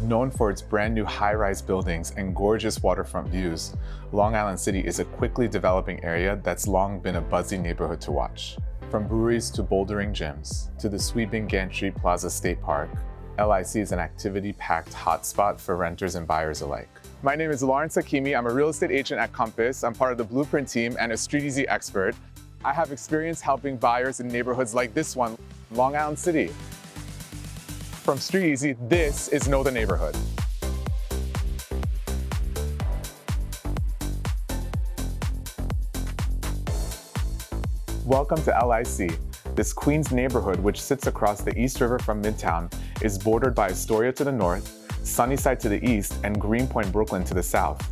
Known for its brand new high-rise buildings and gorgeous waterfront views, Long Island City is a quickly developing area that's long been a buzzy neighborhood to watch. From breweries to bouldering gyms, to the sweeping Gantry Plaza State Park, LIC is an activity-packed hotspot for renters and buyers alike. My name is Lawrence Hakimi. I'm a real estate agent at Compass. I'm part of the Blueprint team and a StreetEasy expert. I have experience helping buyers in neighborhoods like this one, Long Island City. From StreetEasy, this is Know the Neighborhood. Welcome to LIC. This Queens neighborhood, which sits across the East River from Midtown, is bordered by Astoria to the north, Sunnyside to the east, and Greenpoint, Brooklyn to the south.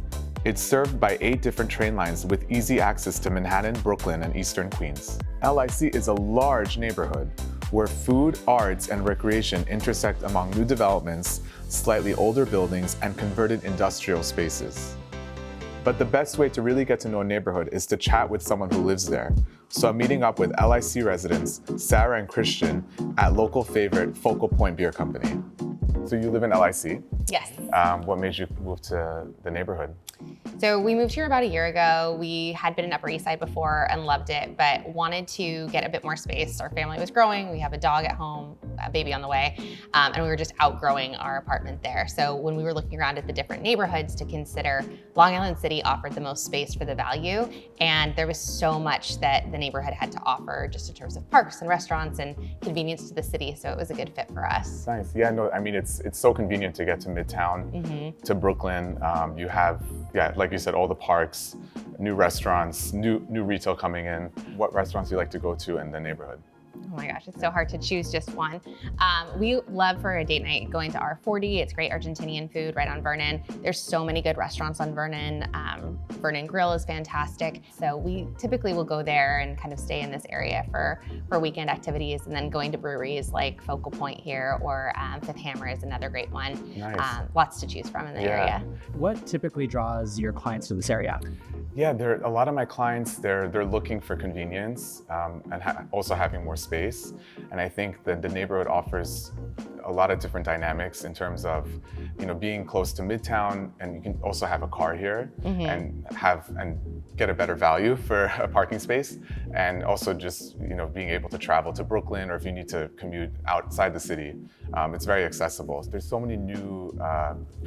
It's served by 8 different train lines with easy access to Manhattan, Brooklyn, and Eastern Queens. LIC is a large neighborhood where food, arts, and recreation intersect among new developments, slightly older buildings, and converted industrial spaces. But the best way to really get to know a neighborhood is to chat with someone who lives there. So I'm meeting up with LIC residents, Sarah and Christian, at local favorite Focal Point Beer Company. So you live in LIC? Yes. What made you move to the neighborhood? So we moved here about a year ago. We had been in Upper East Side before and loved it, but wanted to get a bit more space. Our family was growing. We have a dog at home, a baby on the way, and we were just outgrowing our apartment there. So when we were looking around at the different neighborhoods to consider, Long Island City offered the most space for the value, and there was so much that the neighborhood had to offer just in terms of parks and restaurants and convenience to the city, so it was a good fit for us. Nice. Yeah, no, I mean, it's so convenient to get to Midtown, to Brooklyn. You have, like you said, all the parks, new restaurants, new retail coming in. What restaurants do you like to go to in the neighborhood? Oh my gosh, it's so hard to choose just one. We love for a date night going to R40. It's great Argentinian food right on Vernon. There's so many good restaurants on Vernon. Vernon Grill is fantastic. So we typically will go there and kind of stay in this area for weekend activities, and then going to breweries like Focal Point here or Fifth Hammer is another great one. Nice. Lots to choose from in the area. What typically draws your clients to this area? Yeah, a lot of my clients, they're looking for convenience and also having more space. And I think that the neighborhood offers a lot of different dynamics in terms of, being close to Midtown, and you can also have a car here and get a better value for a parking space, and also just being able to travel to Brooklyn, or if you need to commute outside the city, it's very accessible. There's so many new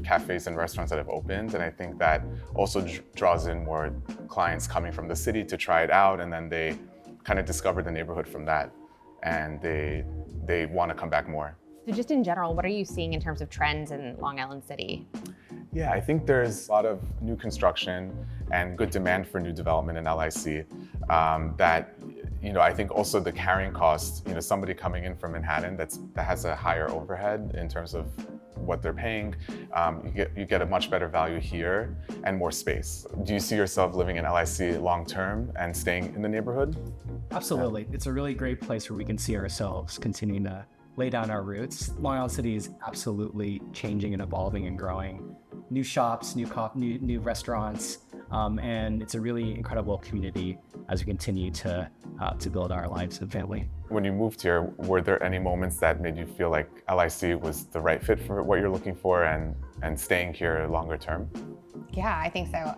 cafes and restaurants that have opened, and I think that also draws in more clients coming from the city to try it out, and then they kind of discover the neighborhood from that, and they want to come back more. So just in general, what are you seeing in terms of trends in Long Island City? Yeah, I think there's a lot of new construction and good demand for new development in LIC. I think also the carrying cost, somebody coming in from Manhattan that has a higher overhead in terms of what they're paying, you get a much better value here and more space. Do you see yourself living in LIC long term and staying in the neighborhood? Absolutely. It's a really great place where we can see ourselves continuing to lay down our roots. Long Island City is absolutely changing and evolving and growing. New shops, new restaurants, and it's a really incredible community as we continue to build our lives and family. When you moved here, were there any moments that made you feel like LIC was the right fit for what you're looking for and staying here longer term? Yeah, I think so.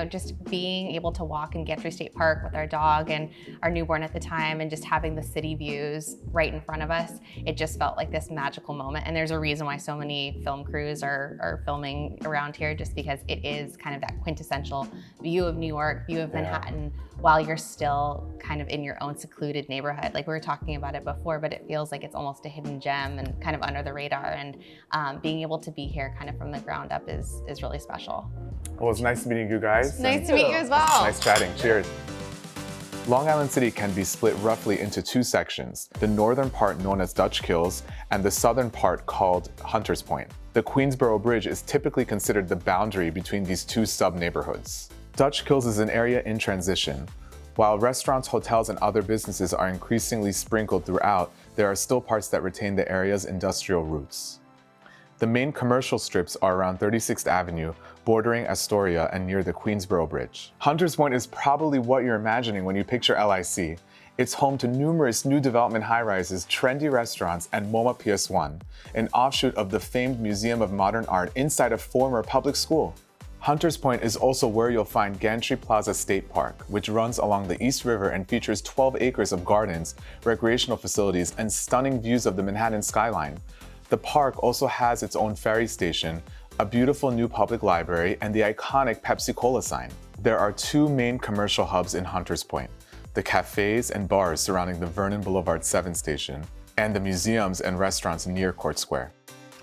Just being able to walk in Gantry State Park with our dog and our newborn at the time, and just having the city views right in front of us, it just felt like this magical moment. And there's a reason why so many film crews are filming around here, just because it is kind of that quintessential view of New York, view of Manhattan, while you're still kind of in your own secluded neighborhood. Like we were talking about it before, but it feels like it's almost a hidden gem and kind of under the radar. And being able to be here kind of from the ground up is really special. Well, it's nice meeting you guys. Nice to meet you as well. Nice chatting. Cheers. Long Island City can be split roughly into 2 sections, the northern part known as Dutch Kills and the southern part called Hunters Point. The Queensboro Bridge is typically considered the boundary between these 2 sub-neighborhoods. Dutch Kills is an area in transition. While restaurants, hotels, and other businesses are increasingly sprinkled throughout, there are still parts that retain the area's industrial roots. The main commercial strips are around 36th Avenue, bordering Astoria and near the Queensboro Bridge. Hunters Point is probably what you're imagining when you picture LIC. It's home to numerous new development high-rises, trendy restaurants, and MoMA PS1, an offshoot of the famed Museum of Modern Art inside a former public school. Hunters Point is also where you'll find Gantry Plaza State Park, which runs along the East River and features 12 acres of gardens, recreational facilities, and stunning views of the Manhattan skyline. The park also has its own ferry station, a beautiful new public library, and the iconic Pepsi-Cola sign. There are two main commercial hubs in Hunters Point: the cafes and bars surrounding the Vernon Boulevard 7 station, and the museums and restaurants near Court Square.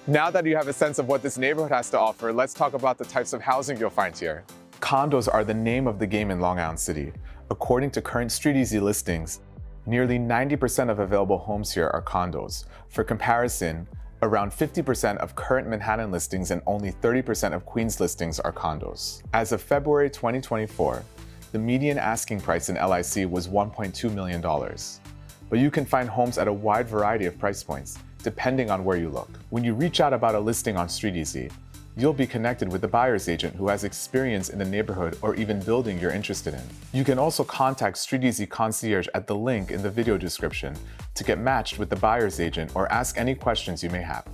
Now that you have a sense of what this neighborhood has to offer, let's talk about the types of housing you'll find here. Condos are the name of the game in Long Island City. According to current StreetEasy listings, nearly 90% of available homes here are condos. For comparison, around 50% of current Manhattan listings and only 30% of Queens listings are condos. As of February 2024, the median asking price in LIC was $1.2 million. But you can find homes at a wide variety of price points, depending on where you look. When you reach out about a listing on StreetEasy, you'll be connected with the buyer's agent who has experience in the neighborhood or even building you're interested in. You can also contact StreetEasy Concierge at the link in the video description to get matched with the buyer's agent or ask any questions you may have.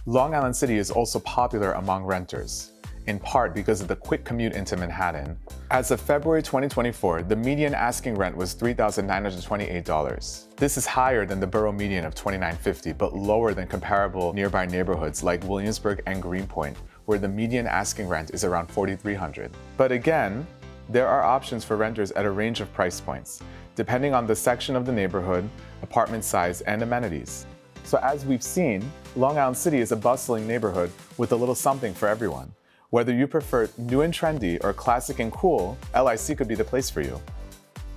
Long Island City is also popular among renters, in part because of the quick commute into Manhattan. As of February 2024, the median asking rent was $3,928. This is higher than the borough median of $2,950, but lower than comparable nearby neighborhoods like Williamsburg and Greenpoint, where the median asking rent is around $4,300. But again, there are options for renters at a range of price points, depending on the section of the neighborhood, apartment size, and amenities. So as we've seen, Long Island City is a bustling neighborhood with a little something for everyone. Whether you prefer new and trendy or classic and cool, LIC could be the place for you.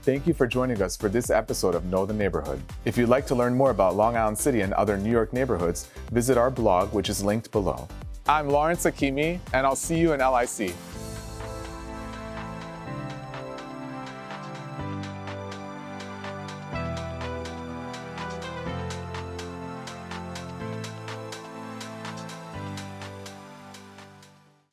Thank you for joining us for this episode of Know the Neighborhood. If you'd like to learn more about Long Island City and other New York neighborhoods, visit our blog, which is linked below. I'm Lawrence Akimi, and I'll see you in LIC.